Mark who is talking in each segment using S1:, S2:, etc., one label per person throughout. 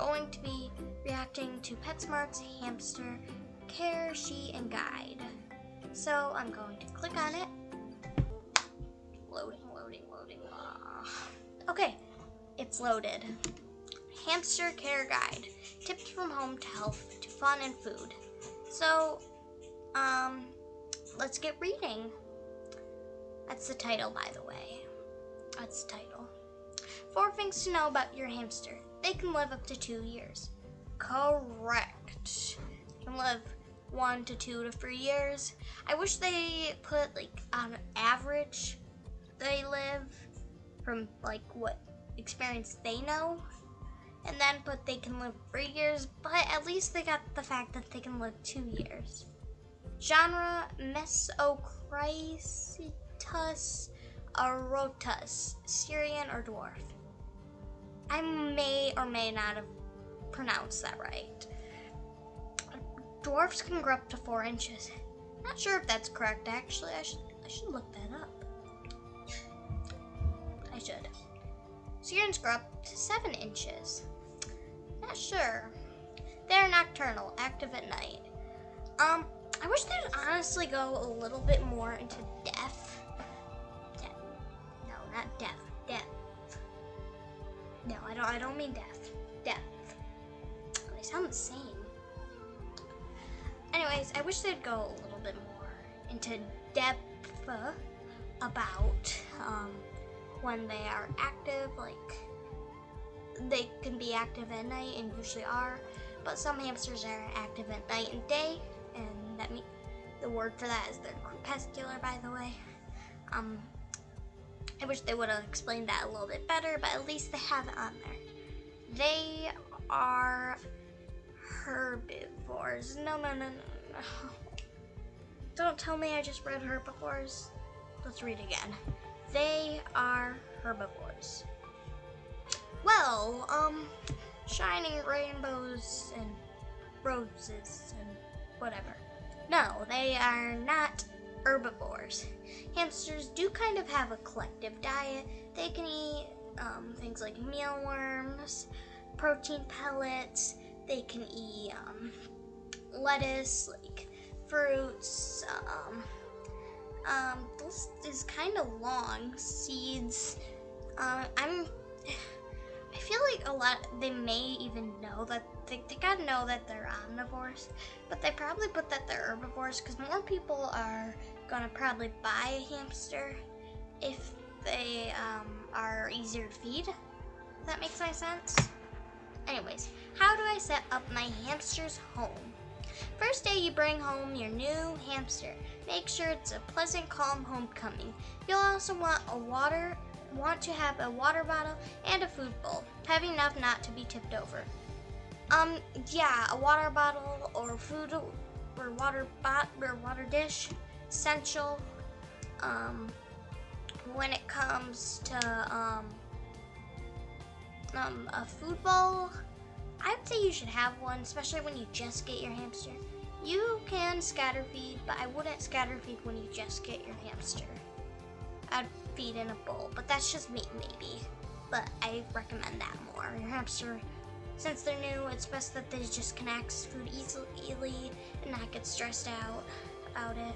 S1: going to be reacting to PetSmart's Hamster Care Sheet and Guide. So I'm going to click on it. Loading. Okay, it's loaded. Hamster Care Guide. Tips from home to health to fun and food. So, let's get reading. That's the title, by the way. That's the title. 4 things to know about your hamster. They can live up to 2 years. Correct. They can live 1 to 2 to 3 years. I wish they put like on average they live from like what experience they know, and then put they can live 3 years, but at least they got the fact that they can live 2 years. Genre, Mesochrysitus arotus, Syrian or dwarf. I may or may not have pronounced that right. Dwarfs can grow up to 4 inches. Not sure if that's correct, actually. I should look that up. I should. Syrians grow up to 7 inches. Not sure. They're nocturnal, active at night. I wish they'd honestly go a little bit more into deaf. No, not deaf. Deaf. No, I don't mean deaf. Deaf. They sound the same. Anyways, I wish they'd go a little bit more into depth about when they are active. Like, they can be active at night and usually are, but some hamsters are active at night and day, and that means the word for that is they're crepuscular, by the way. I wish they would have explained that a little bit better, but at least they have it on there. They are herbivores. No. Don't tell me I just read herbivores. Let's read again. They are herbivores. Well, shining rainbows and roses and whatever. No, they are not herbivores. Hamsters do kind of have a collective diet. They can eat things like mealworms, protein pellets. They can eat lettuce, like fruits. This is kind of long. Seeds. I feel like a lot. They may even know that they gotta know that they're omnivores, but they probably put that they're herbivores because more people are gonna probably buy a hamster if they are easier to feed. If that makes any sense. Anyways, how do I set up my hamster's home? First day you bring home your new hamster. Make sure it's a pleasant, calm homecoming. You'll also want to have a water bottle and a food bowl. Have enough not to be tipped over. Yeah, a water bottle or food or water dish, essential. When it comes to a food bowl, I would say you should have one, especially when you just get your hamster. You can scatter feed, but I wouldn't scatter feed when you just get your hamster. I'd feed in a bowl, but that's just me, maybe. But I recommend that more. Your hamster, since they're new, it's best that they just can access food easily and not get stressed out about it.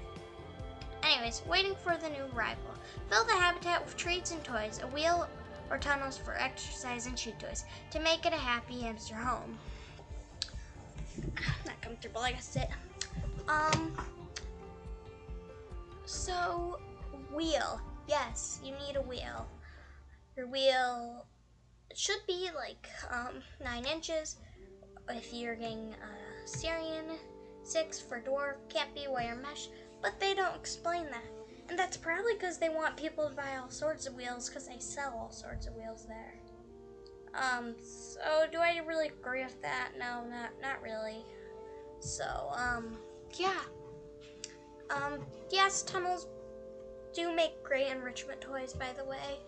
S1: Anyways, waiting for the new arrival. Fill the habitat with treats and toys, a wheel or tunnels for exercise and treat toys to make it a happy hamster home. Not comfortable, I guess it. So, wheel. Yes, you need a wheel. Your wheel should be like 9 inches. If you're getting a Syrian, 6 for dwarf, can't be wire mesh, but they don't explain that. And that's probably because they want people to buy all sorts of wheels because they sell all sorts of wheels there. So do I really agree with that? No, not really. So, yeah. Yes, tunnels do make great enrichment toys, by the way.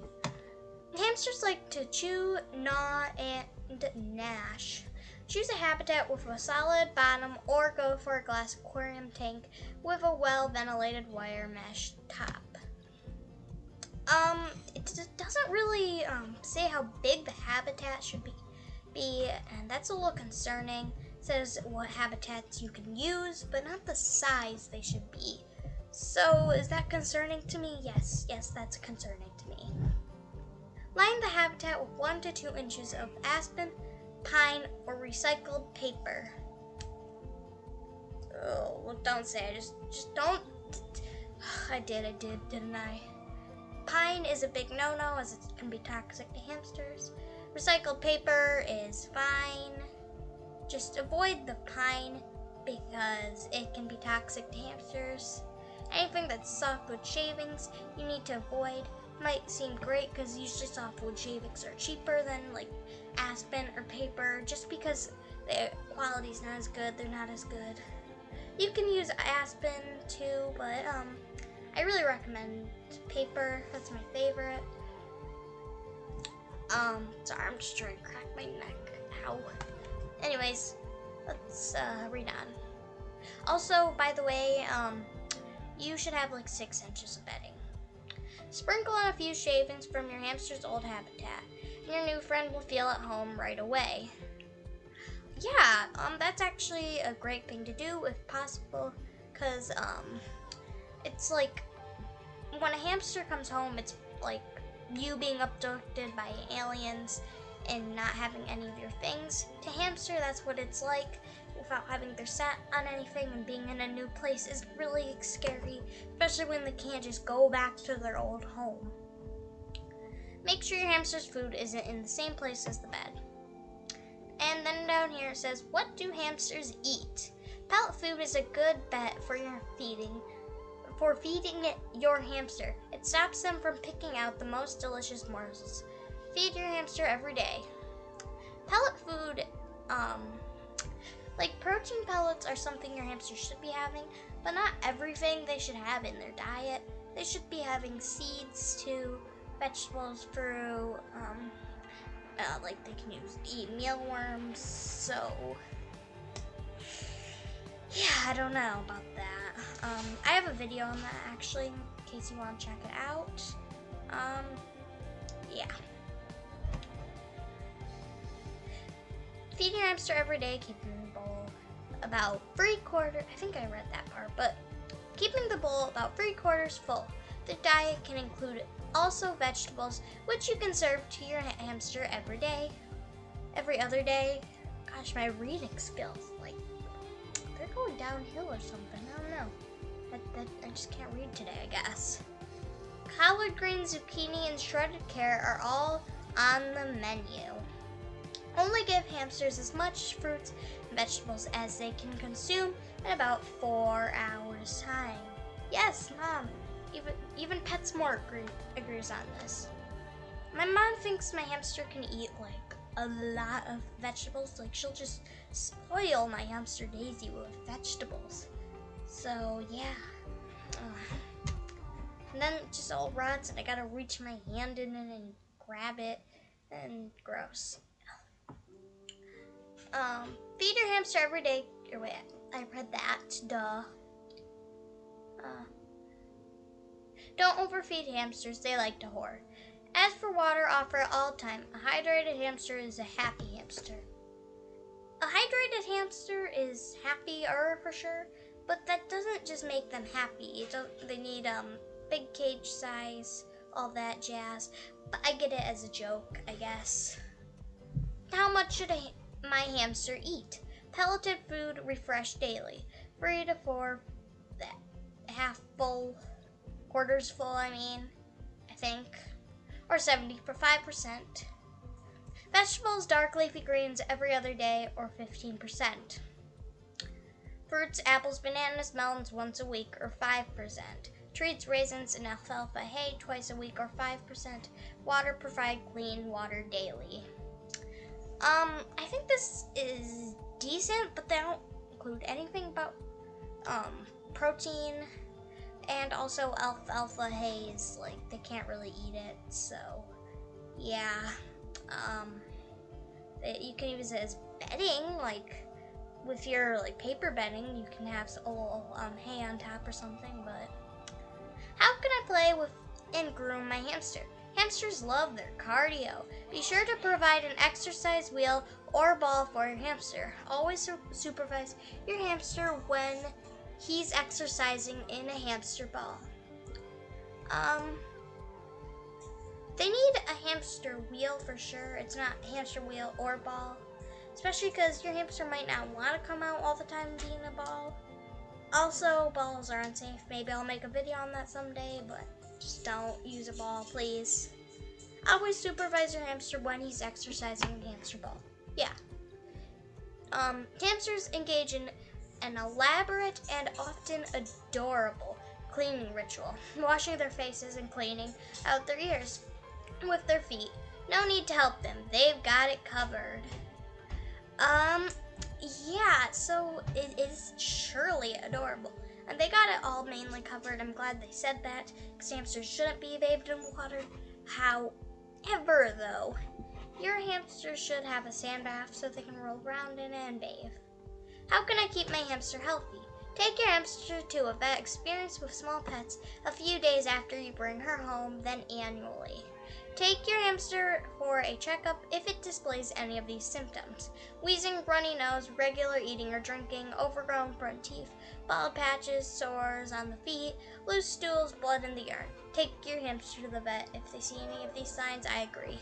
S1: Hamsters like to chew, gnaw, and gnash. Choose a habitat with a solid bottom or go for a glass aquarium tank with a well-ventilated wire mesh top. It doesn't really say how big the habitat should be be, and that's a little concerning. It says what habitats you can use, but not the size they should be. So is that concerning to me? Yes, that's concerning to me. Line the habitat with 1 to 2 inches of aspen, pine, or recycled paper. Oh, well, don't say it. Just don't. I did, didn't I? Pine is a big no-no as it can be toxic to hamsters. Recycled paper is fine. Just avoid the pine because it can be toxic to hamsters. Anything that's softwood shavings you need to avoid. Might seem great because usually softwood shavings are cheaper than like aspen or paper just because the quality's not as good, they're not as good. You can use aspen too, but I really recommend paper. That's my favorite. Sorry, I'm just trying to crack my neck. Ow. Anyways, let's read on. Also, by the way, you should have like 6 inches of bedding. Sprinkle on a few shavings from your hamster's old habitat, and your new friend will feel at home right away. Yeah, that's actually a great thing to do if possible, because it's like when a hamster comes home, it's like you being abducted by aliens and not having any of your things. To hamster, that's what it's like without having their scent on anything, and being in a new place is really scary, especially when they can't just go back to their old home. Make sure your hamster's food isn't in the same place as the bed. And then down here it says, what do hamsters eat? Pellet food is a good bet for feeding your hamster. It stops them from picking out the most delicious morsels. Feed your hamster every day. Pellet food, like protein pellets are something your hamster should be having, but not everything they should have in their diet. They should be having seeds too, vegetables, fruit, like they can eat mealworms, so yeah, I don't know about that. I have a video on that actually, in case you want to check it out. Yeah. Feed your hamster every day, keeping the bowl about 3/4, I think I read that part, but keeping the bowl about 3/4 full. The diet can include also vegetables, which you can serve to your hamster every day, every other day. Gosh, my reading skills, like, they're going downhill or something, I don't know. I just can't read today, I guess. Collard greens, zucchini, and shredded carrot are all on the menu. Only give hamsters as much fruits and vegetables as they can consume in about 4 hours' time. Yes, Mom. Even PetSmart agrees on this. My mom thinks my hamster can eat like a lot of vegetables. Like she'll just spoil my hamster Daisy with vegetables. So yeah. And then it just all rots and I gotta reach my hand in it and grab it, and gross. Feed your hamster every day. Or wait, I read that. Duh. Don't overfeed hamsters, they like to hoard. As for water, offer it all the time. A hydrated hamster is a happy hamster. A hydrated hamster is happier for sure, but that doesn't just make them happy. They need big cage size, all that jazz. But I get it as a joke, I guess. How much should my hamster eat? Pelleted food refreshed daily. 3 to 4 half full. Quarters full, I think, or 75%. Vegetables, dark leafy greens every other day, or 15%. Fruits, apples, bananas, melons once a week, or 5%. Treats, raisins, and alfalfa hay twice a week, or 5%. Water, provide clean water daily. I think this is decent, but they don't include anything about protein. And also alfalfa hay is like, they can't really eat it, so yeah. You can use it as bedding, like with your like paper bedding, you can have a little hay on top or something, but how can I play with and groom my hamster? Hamsters love their cardio. Be sure to provide an exercise wheel or ball for your hamster. Always supervise your hamster when he's exercising in a hamster ball. They need a hamster wheel for sure. It's not hamster wheel or ball, especially because your hamster might not want to come out all the time and be in a ball. Also, balls are unsafe. Maybe I'll make a video on that someday, but just don't use a ball, please. Always supervise your hamster when he's exercising in hamster ball. Yeah. Hamsters engage in an elaborate and often adorable cleaning ritual, washing their faces and cleaning out their ears with their feet. No need to help them. They've got it covered. Yeah, so it is surely adorable. And they got it all mainly covered. I'm glad they said that, because hamsters shouldn't be bathed in water. However, though, your hamster should have a sand bath so they can roll around in it and bathe. How can I keep my hamster healthy? Take your hamster to a vet experience with small pets a few days after you bring her home, then annually. Take your hamster for a checkup if it displays any of these symptoms: wheezing, runny nose, regular eating or drinking, overgrown front teeth, bald patches, sores on the feet, loose stools, blood in the urine. Take your hamster to the vet if they see any of these signs. I agree.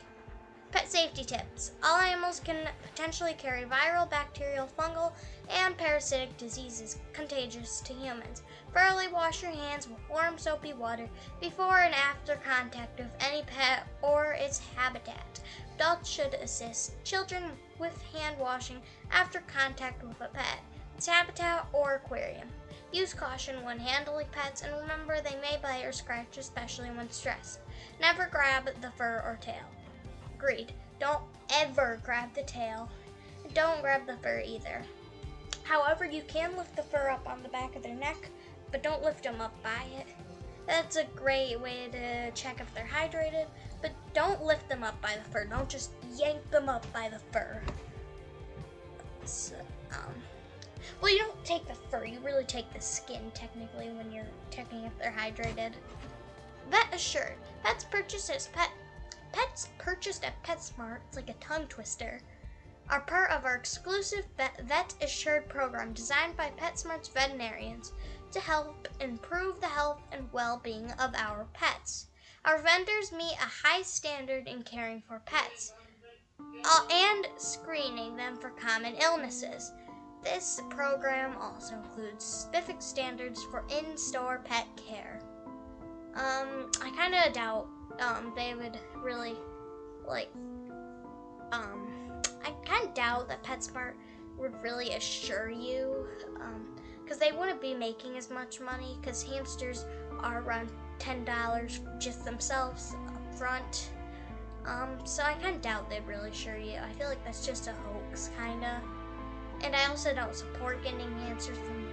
S1: Pet safety tips. All animals can potentially carry viral, bacterial, fungal, and parasitic diseases contagious to humans. Thoroughly wash your hands with warm, soapy water before and after contact with any pet or its habitat. Adults should assist children with hand washing after contact with a pet, its habitat, or aquarium. Use caution when handling pets, and remember they may bite or scratch, especially when stressed. Never grab the fur or tail. Agreed. Don't ever grab the tail. Don't grab the fur either. However, you can lift the fur up on the back of their neck, but don't lift them up by it. That's a great way to check if they're hydrated, but don't lift them up by the fur. Don't just yank them up by the fur. So, well, you don't take the fur. You really take the skin, technically, when you're checking if they're hydrated. Vet assured. Pets purchased at PetSmart, it's like a tongue twister, are part of our exclusive Vet Assured program designed by PetSmart's veterinarians to help improve the health and well-being of our pets. Our vendors meet a high standard in caring for pets and screening them for common illnesses. This program also includes specific standards for in-store pet care. I kind of doubt they would really, I kind of doubt that PetSmart would really assure you, because they wouldn't be making as much money, because hamsters are around $10 just themselves up front. So I kind of doubt they'd really assure you. I feel like that's just a hoax, kind of. And I also don't support getting hamsters from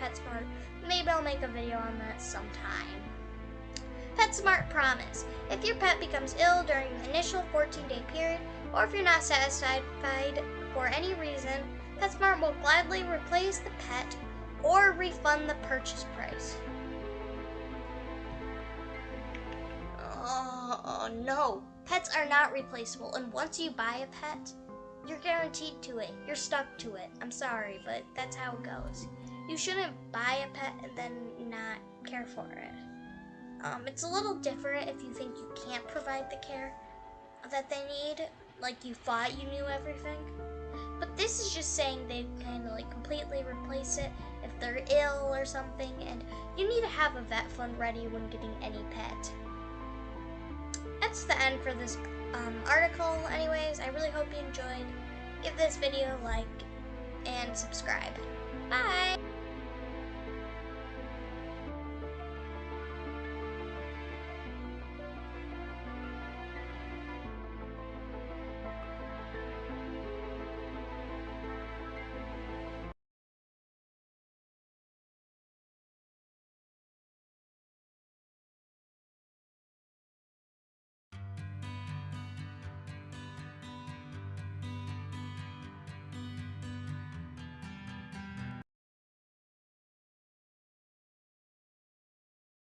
S1: PetSmart. Maybe I'll make a video on that sometime. PetSmart promise. If your pet becomes ill during the initial 14-day period, or if you're not satisfied for any reason, PetSmart will gladly replace the pet or refund the purchase price. Oh no, pets are not replaceable, and once you buy a pet, you're guaranteed to it. You're stuck to it. I'm sorry, but that's how it goes. You shouldn't buy a pet and then not care for it. It's a little different if you think you can't provide the care that they need, like you thought you knew everything. But this is just saying they kind of like completely replace it if they're ill or something, and you need to have a vet fund ready when getting any pet. That's the end for this article. Anyways, I really hope you enjoyed. Give this video a like and subscribe. Bye!